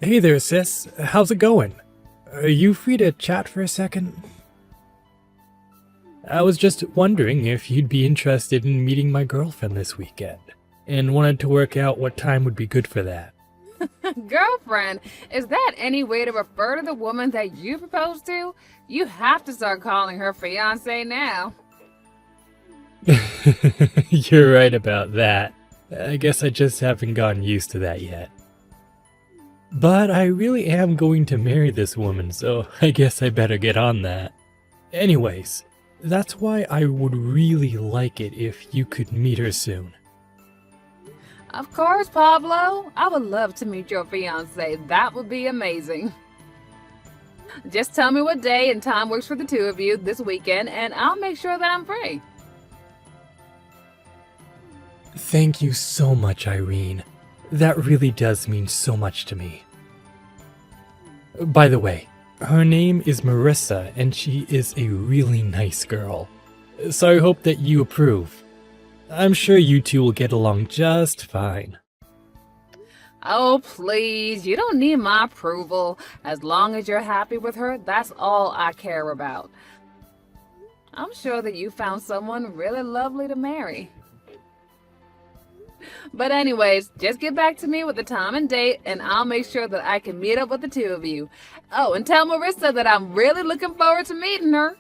Hey there, sis. How's it going? Are you free to chat for a second? I was just wondering if you'd be interested in meeting my girlfriend this weekend, and wanted to work out what time would be good for that. Girlfriend? Is that any way to refer to the woman that you proposed to? You have to start calling her fiance now. You're right about that. I guess I just haven't gotten used to that yet. But I really am going to marry this woman, so I guess I better get on that. Anyways, that's why I would really like it if you could meet her soon. Of course, Pablo. I would love to meet your fiance. That would be amazing. Just tell me what day and time works for the two of you this weekend, and I'll make sure that I'm free. Thank you so much, Irene. That really does mean so much to me. By the way, her name is Marissa, and she is a really nice girl. So I hope that you approve. I'm sure you two will get along just fine. Oh, please. You don't need my approval. As long as you're happy with her, that's all I care about. I'm sure that you found someone really lovely to marry. But anyways, just get back to me with the time and date, and I'll make sure that I can meet up with the two of you. Oh, and tell Marissa that I'm really looking forward to meeting her.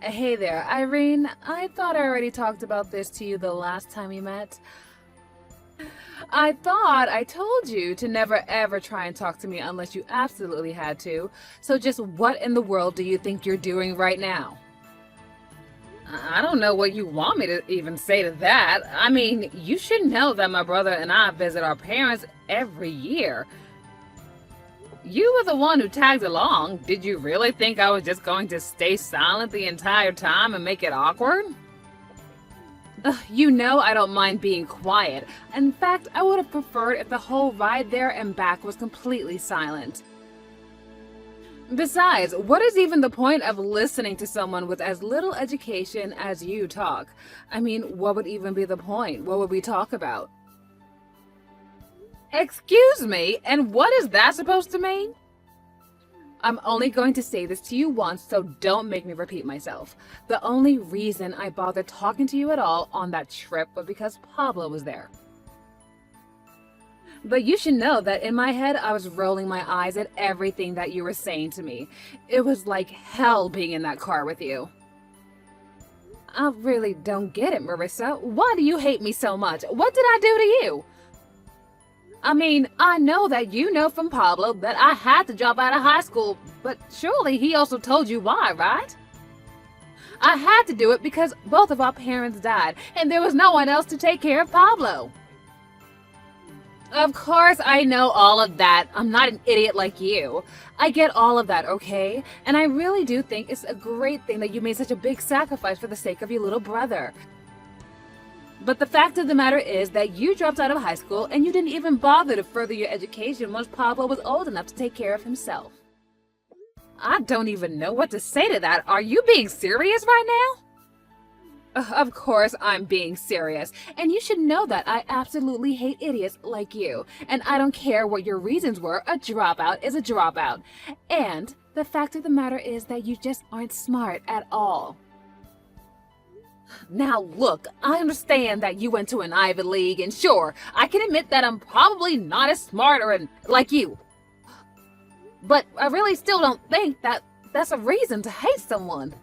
Hey there, Irene. I thought I already talked about this to you the last time we met. I thought I told you to never ever try and talk to me unless you absolutely had to. So just what in the world do you think you're doing right now? I don't know what you want me to even say to that. I mean, you should know that my brother and I visit our parents every year. You were the one who tagged along. Did you really think I was just going to stay silent the entire time and make it awkward? You know I don't mind being quiet. In fact, I would have preferred if the whole ride there and back was completely silent. Besides, what is even the point of listening to someone with as little education as you talk? I mean, what would even be the point? What would we talk about? Excuse me, and what is that supposed to mean? I'm only going to say this to you once, so don't make me repeat myself. The only reason I bothered talking to you at all on that trip was because Pablo was there. But you should know that in my head, I was rolling my eyes at everything that you were saying to me. It was like hell being in that car with you. I really don't get it, Marissa. Why do you hate me so much? What did I do to you? I mean, I know that you know from Pablo that I had to drop out of high school, but surely he also told you why, right? I had to do it because both of our parents died, and there was no one else to take care of Pablo. Of course, I know all of that. I'm not an idiot like you. I get all of that, okay? And I really do think it's a great thing that you made such a big sacrifice for the sake of your little brother. But the fact of the matter is that you dropped out of high school and you didn't even bother to further your education once Pablo was old enough to take care of himself. I don't even know what to say to that. Are you being serious right now? Of course I'm being serious, and you should know that I absolutely hate idiots like you, and I don't care what your reasons were, a dropout is a dropout. And the fact of the matter is that you just aren't smart at all. Now look, I understand that you went to an Ivy League, and sure, I can admit that I'm probably not as smart like you. But I really still don't think that that's a reason to hate someone.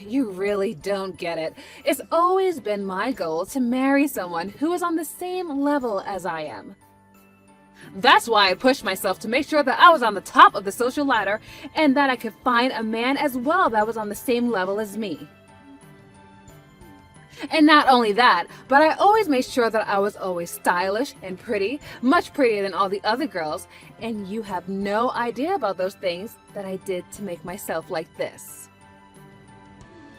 You really don't get it. It's always been my goal to marry someone who is on the same level as I am. That's why I pushed myself to make sure that I was on the top of the social ladder and that I could find a man as well that was on the same level as me. And not only that, but I always made sure that I was always stylish and pretty, much prettier than all the other girls, and you have no idea about those things that I did to make myself like this.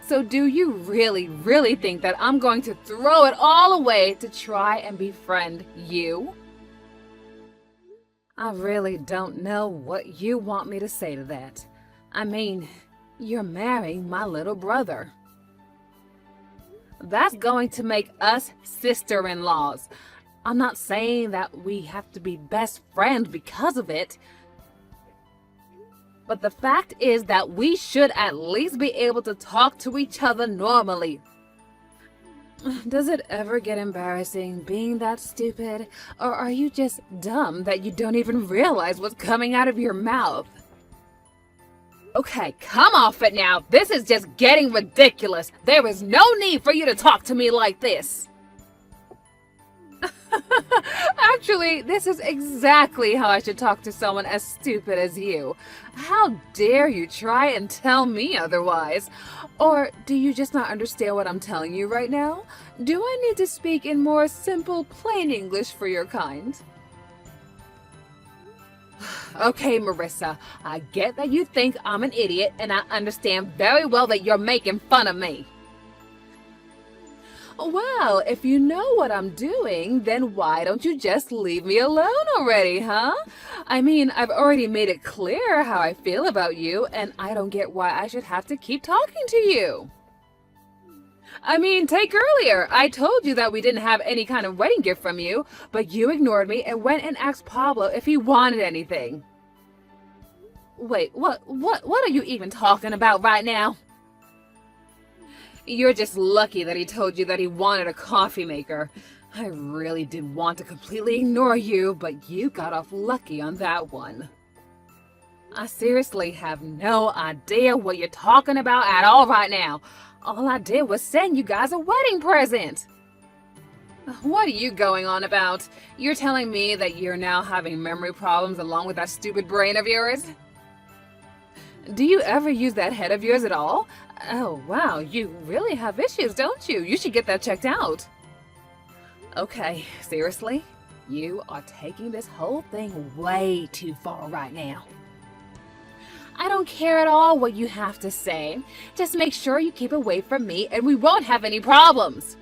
So do you really, really think that I'm going to throw it all away to try and befriend you? I really don't know what you want me to say to that. I mean, you're marrying my little brother. That's going to make us sister-in-laws. I'm not saying that we have to be best friends because of it. But the fact is that we should at least be able to talk to each other normally. Does it ever get embarrassing being that stupid? Or are you just dumb that you don't even realize what's coming out of your mouth? Okay, come off it now. This is just getting ridiculous. There is no need for you to talk to me like this. Actually, this is exactly how I should talk to someone as stupid as you. How dare you try and tell me otherwise? Or do you just not understand what I'm telling you right now? Do I need to speak in more simple, plain English for your kind? Okay, Marissa, I get that you think I'm an idiot, and I understand very well that you're making fun of me. Well, if you know what I'm doing, then why don't you just leave me alone already, huh? I mean, I've already made it clear how I feel about you, and I don't get why I should have to keep talking to you. I mean, take earlier. I told you that we didn't have any kind of wedding gift from you, but you ignored me and went and asked Pablo if he wanted anything. Wait, what are you even talking about right now? You're just lucky that he told you that he wanted a coffee maker. I really did want to completely ignore you, but you got off lucky on that one. I seriously have no idea what you're talking about at all right now. All I did was send you guys a wedding present. What are you going on about? You're telling me that you're now having memory problems along with that stupid brain of yours? Do you ever use that head of yours at all? Oh, wow, you really have issues, don't you? You should get that checked out. Okay, seriously? You are taking this whole thing way too far right now. I don't care at all what you have to say. Just make sure you keep away from me and we won't have any problems.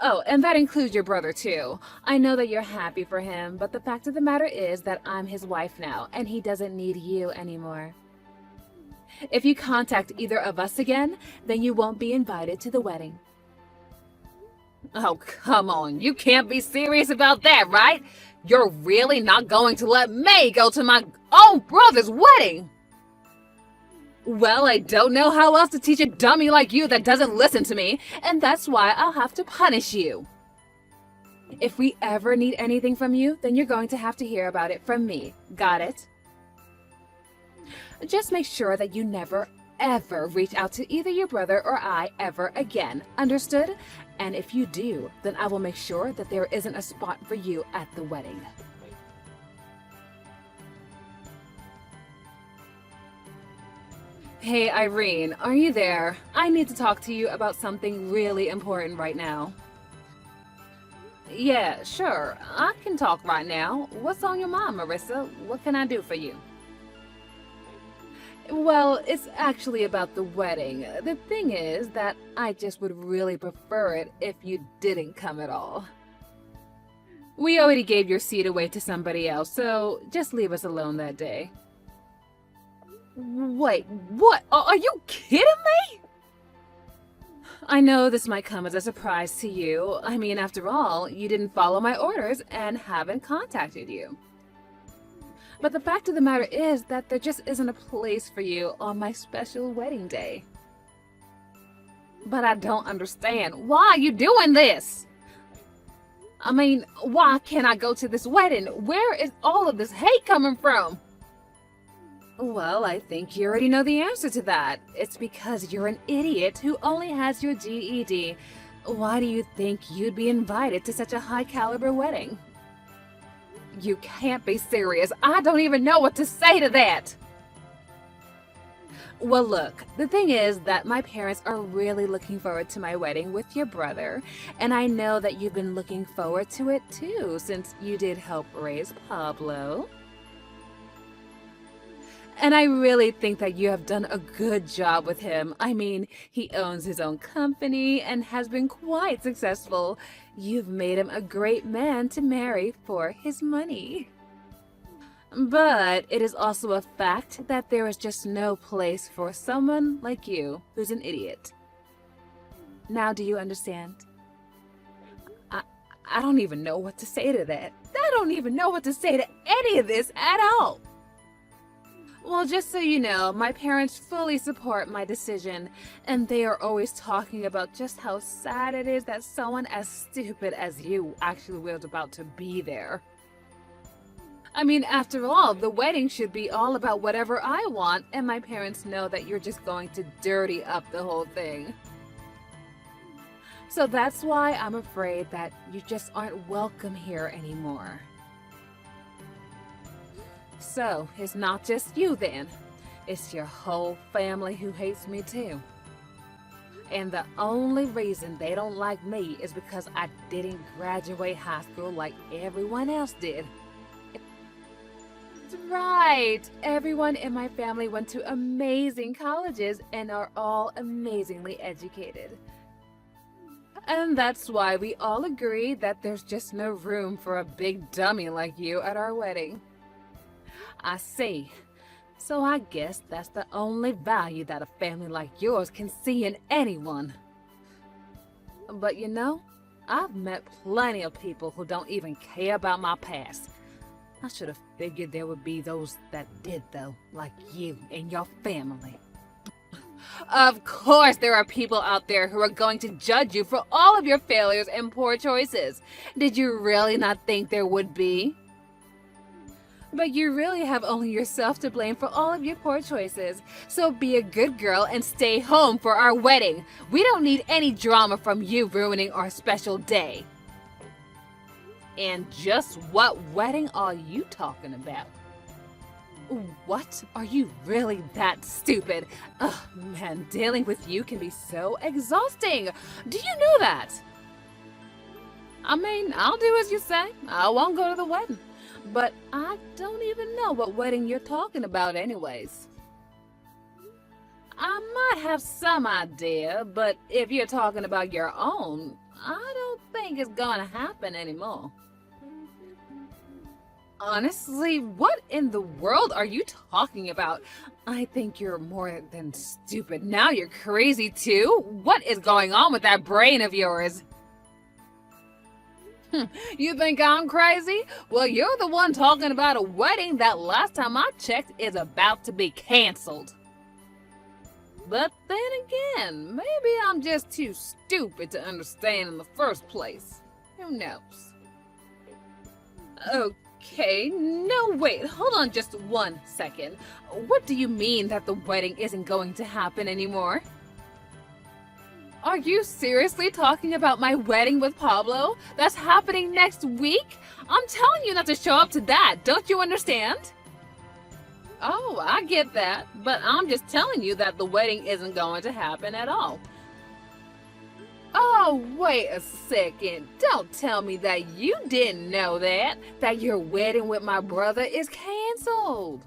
Oh, and that includes your brother too. I know that you're happy for him, but the fact of the matter is that I'm his wife now, and he doesn't need you anymore. If you contact either of us again, then you won't be invited to the wedding. Oh, come on. You can't be serious about that, right? You're really not going to let me go to my own brother's wedding? Well, I don't know how else to teach a dummy like you that doesn't listen to me, and that's why I'll have to punish you. If we ever need anything from you, then you're going to have to hear about it from me. Got it? Just make sure that you never, ever reach out to either your brother or I ever again. Understood? And if you do, then I will make sure that there isn't a spot for you at the wedding. Hey, Irene, are you there? I need to talk to you about something really important right now. Yeah, sure. I can talk right now. What's on your mind, Marissa? What can I do for you? Well, it's actually about the wedding. The thing is that I just would really prefer it if you didn't come at all. We already gave your seat away to somebody else, so just leave us alone that day. Wait, what? Are you kidding me? I know this might come as a surprise to you. I mean, after all, you didn't follow my orders and haven't contacted you. But the fact of the matter is that there just isn't a place for you on my special wedding day. But I don't understand. Why are you doing this? I mean, why can't I go to this wedding? Where is all of this hate coming from? Well, I think you already know the answer to that. It's because you're an idiot who only has your GED. Why do you think you'd be invited to such a high-caliber wedding? You can't be serious. I don't even know what to say to that. Well, look, the thing is that my parents are really looking forward to my wedding with your brother, and I know that you've been looking forward to it too, since you did help raise Pablo. And I really think that you have done a good job with him. I mean, he owns his own company and has been quite successful. You've made him a great man to marry for his money. But it is also a fact that there is just no place for someone like you who's an idiot. Now do you understand? I don't even know what to say to that. I don't even know what to say to any of this at all. Well, just so you know, my parents fully support my decision, and they are always talking about just how sad it is that someone as stupid as you actually was about to be there. I mean, after all, the wedding should be all about whatever I want, and my parents know that you're just going to dirty up the whole thing. So that's why I'm afraid that you just aren't welcome here anymore. So, it's not just you then. It's your whole family who hates me too. And the only reason they don't like me is because I didn't graduate high school like everyone else did. That's right. Everyone in my family went to amazing colleges and are all amazingly educated. And that's why we all agree that there's just no room for a big dummy like you at our wedding. I see. So I guess that's the only value that a family like yours can see in anyone. But you know, I've met plenty of people who don't even care about my past. I should have figured there would be those that did though, like you and your family. Of course there are people out there who are going to judge you for all of your failures and poor choices. Did you really not think there would be? But you really have only yourself to blame for all of your poor choices. So be a good girl and stay home for our wedding. We don't need any drama from you ruining our special day. And just what wedding are you talking about? What? Are you really that stupid? Ugh, man, dealing with you can be so exhausting. Do you know that? I mean, I'll do as you say. I won't go to the wedding. But I don't even know what wedding you're talking about anyways. I might have some idea, but if you're talking about your own, I don't think it's gonna happen anymore. Honestly, what in the world are you talking about? I think you're more than stupid. Now you're crazy too? What is going on with that brain of yours? You think I'm crazy? Well, you're the one talking about a wedding that last time I checked is about to be canceled. But then again, maybe I'm just too stupid to understand in the first place. Who knows? Okay, no wait, hold on just 1 second. What do you mean that the wedding isn't going to happen anymore? Are you seriously talking about my wedding with Pablo? That's happening next week? I'm telling you not to show up to that, don't you understand? Oh, I get that, but I'm just telling you that the wedding isn't going to happen at all. Oh, wait a second. Don't tell me that you didn't know that your wedding with my brother is canceled.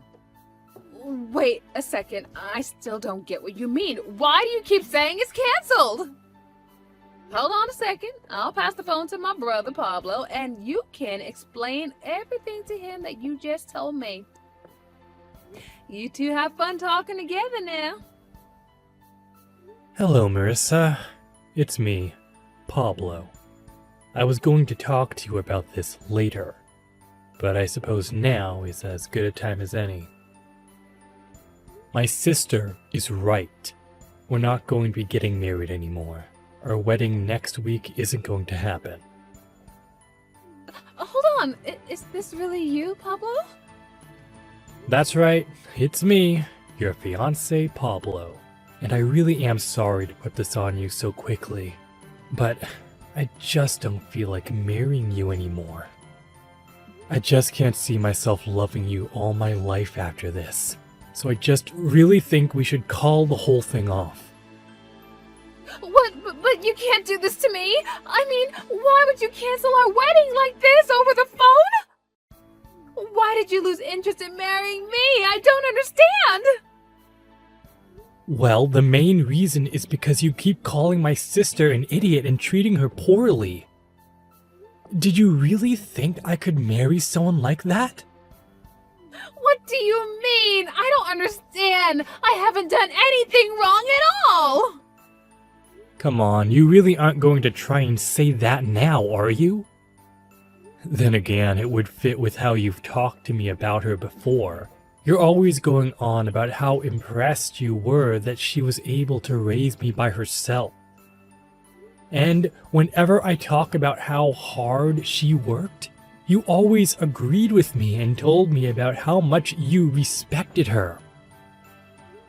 Wait a second, I still don't get what you mean. Why do you keep saying it's canceled? Hold on a second. I'll pass the phone to my brother Pablo, and you can explain everything to him that you just told me. You two have fun talking together now. Hello, Marissa. It's me, Pablo. I was going to talk to you about this later, but I suppose now is as good a time as any. My sister is right. We're not going to be getting married anymore. Our wedding next week isn't going to happen. Hold on, is this really you, Pablo? That's right, it's me, your fiancé Pablo. And I really am sorry to put this on you so quickly, but I just don't feel like marrying you anymore. I just can't see myself loving you all my life after this. So I just really think we should call the whole thing off. What? But you can't do this to me! I mean, why would you cancel our wedding like this over the phone? Why did you lose interest in marrying me? I don't understand! Well, the main reason is because you keep calling my sister an idiot and treating her poorly. Did you really think I could marry someone like that? What do you mean? I don't understand. I haven't done anything wrong at all. Come on, you really aren't going to try and say that now, are you? Then again, it would fit with how you've talked to me about her before. You're always going on about how impressed you were that she was able to raise me by herself. And whenever I talk about how hard she worked, you always agreed with me and told me about how much you respected her.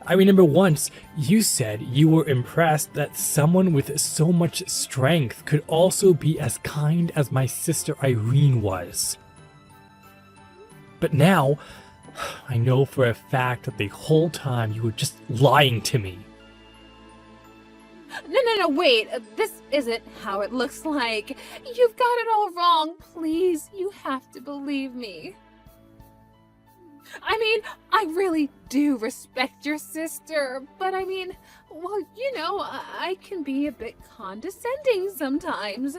I remember once you said you were impressed that someone with so much strength could also be as kind as my sister Irene was. But now, I know for a fact that the whole time you were just lying to me. No, wait. This isn't how it looks like. You've got it all wrong. Please, you have to believe me. I mean, I really do respect your sister, but I mean, well, you know, I can be a bit condescending sometimes.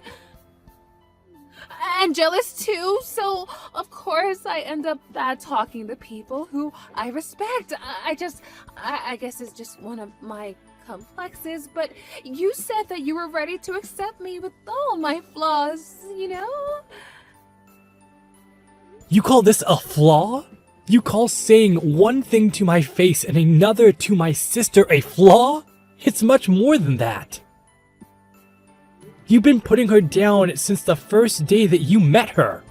And jealous too, so of course I end up bad-talking the people who I respect. I guess it's just one of my complexes, but you said that you were ready to accept me with all my flaws, you know? You call this a flaw? You call saying one thing to my face and another to my sister a flaw? It's much more than that. You've been putting her down since the first day that you met her.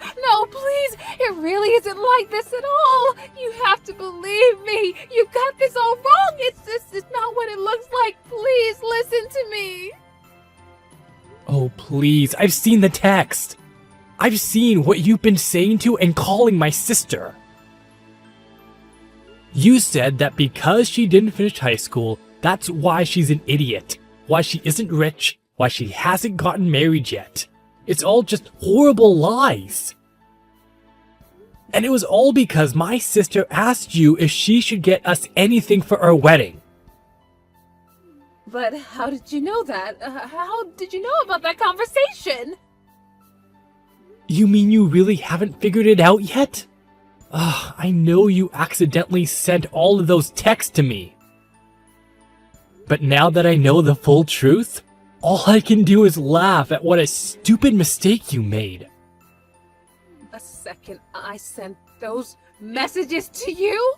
No, please, it really isn't like this at all. You have to believe me. You got this all wrong. It's not what it looks like. Please listen to me. Oh, please, I've seen the text. I've seen what you've been saying to and calling my sister. You said that because she didn't finish high school, that's why she's an idiot, why she isn't rich, why she hasn't gotten married yet. It's all just horrible lies. And it was all because my sister asked you if she should get us anything for our wedding. But how did you know that? How did you know about that conversation? You mean you really haven't figured it out yet? I know you accidentally sent all of those texts to me. But now that I know the full truth, all I can do is laugh at what a stupid mistake you made. A second I sent those messages to you?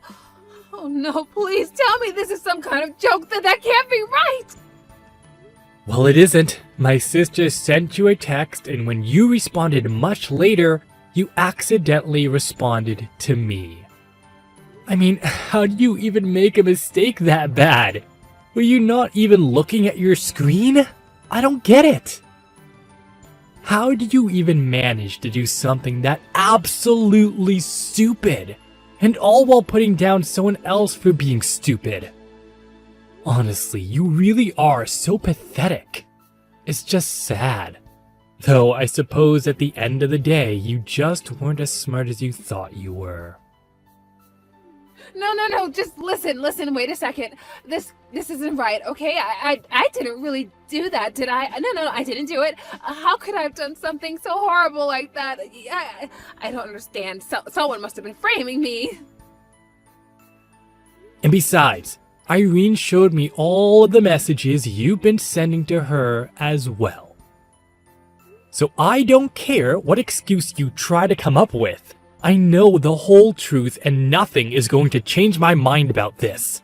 Oh no, please tell me this is some kind of joke. That can't be right! Well, it isn't. My sister sent you a text, and when you responded much later, you accidentally responded to me. I mean, how do you even make a mistake that bad? Were you not even looking at your screen? I don't get it. How did you even manage to do something that absolutely stupid? And all while putting down someone else for being stupid? Honestly, you really are so pathetic. It's just sad. Though I suppose at the end of the day, you just weren't as smart as you thought you were. No, just listen, wait a second. This isn't right, okay? I didn't really do that, did I? No, I didn't do it. How could I have done something so horrible like that? I don't understand. Someone must have been framing me. And besides, Irene showed me all of the messages you've been sending to her as well. So I don't care what excuse you try to come up with. I know the whole truth and nothing is going to change my mind about this.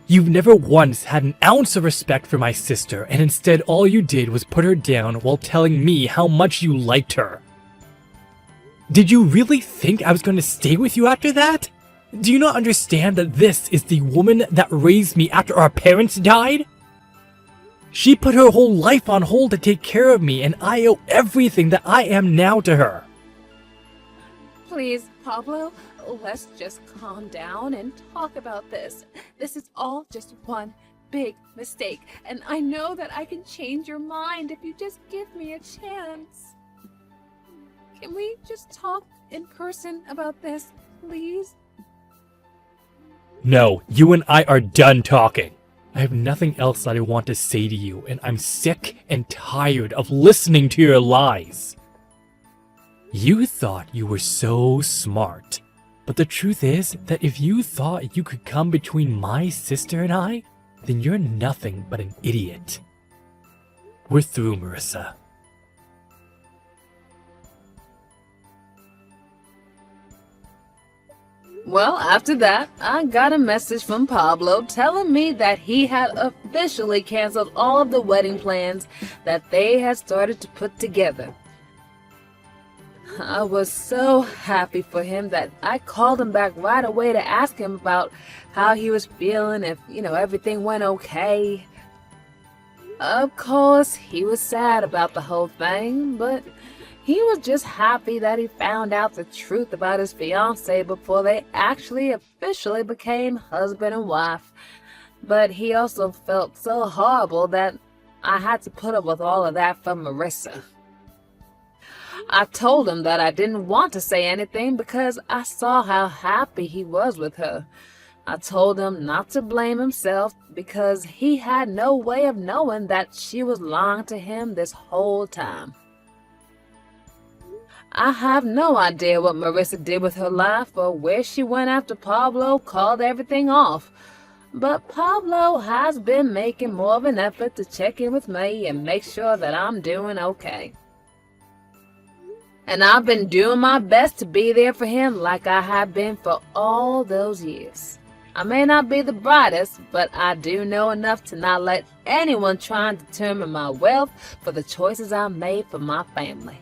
You've never once had an ounce of respect for my sister, and instead all you did was put her down while telling me how much you liked her. Did you really think I was going to stay with you after that? Do you not understand that this is the woman that raised me after our parents died? She put her whole life on hold to take care of me, and I owe everything that I am now to her. Please, Pablo, let's just calm down and talk about this. This is all just one big mistake, and I know that I can change your mind if you just give me a chance. Can we just talk in person about this, please? No, you and I are done talking. I have nothing else that I want to say to you, and I'm sick and tired of listening to your lies. You thought you were so smart, but the truth is that if you thought you could come between my sister and I, then you're nothing but an idiot. We're through, Marissa. Well, after that, I got a message from Pablo telling me that he had officially canceled all of the wedding plans that they had started to put together. I was so happy for him that I called him back right away to ask him about how he was feeling, if, everything went okay. Of course, he was sad about the whole thing, but he was just happy that he found out the truth about his fiancée before they actually officially became husband and wife. But he also felt so horrible that I had to put up with all of that for Marissa. I told him that I didn't want to say anything because I saw how happy he was with her. I told him not to blame himself because he had no way of knowing that she was lying to him this whole time. I have no idea what Marissa did with her life or where she went after Pablo called everything off. But Pablo has been making more of an effort to check in with me and make sure that I'm doing okay. And I've been doing my best to be there for him like I have been for all those years. I may not be the brightest, but I do know enough to not let anyone try and determine my wealth for the choices I made for my family.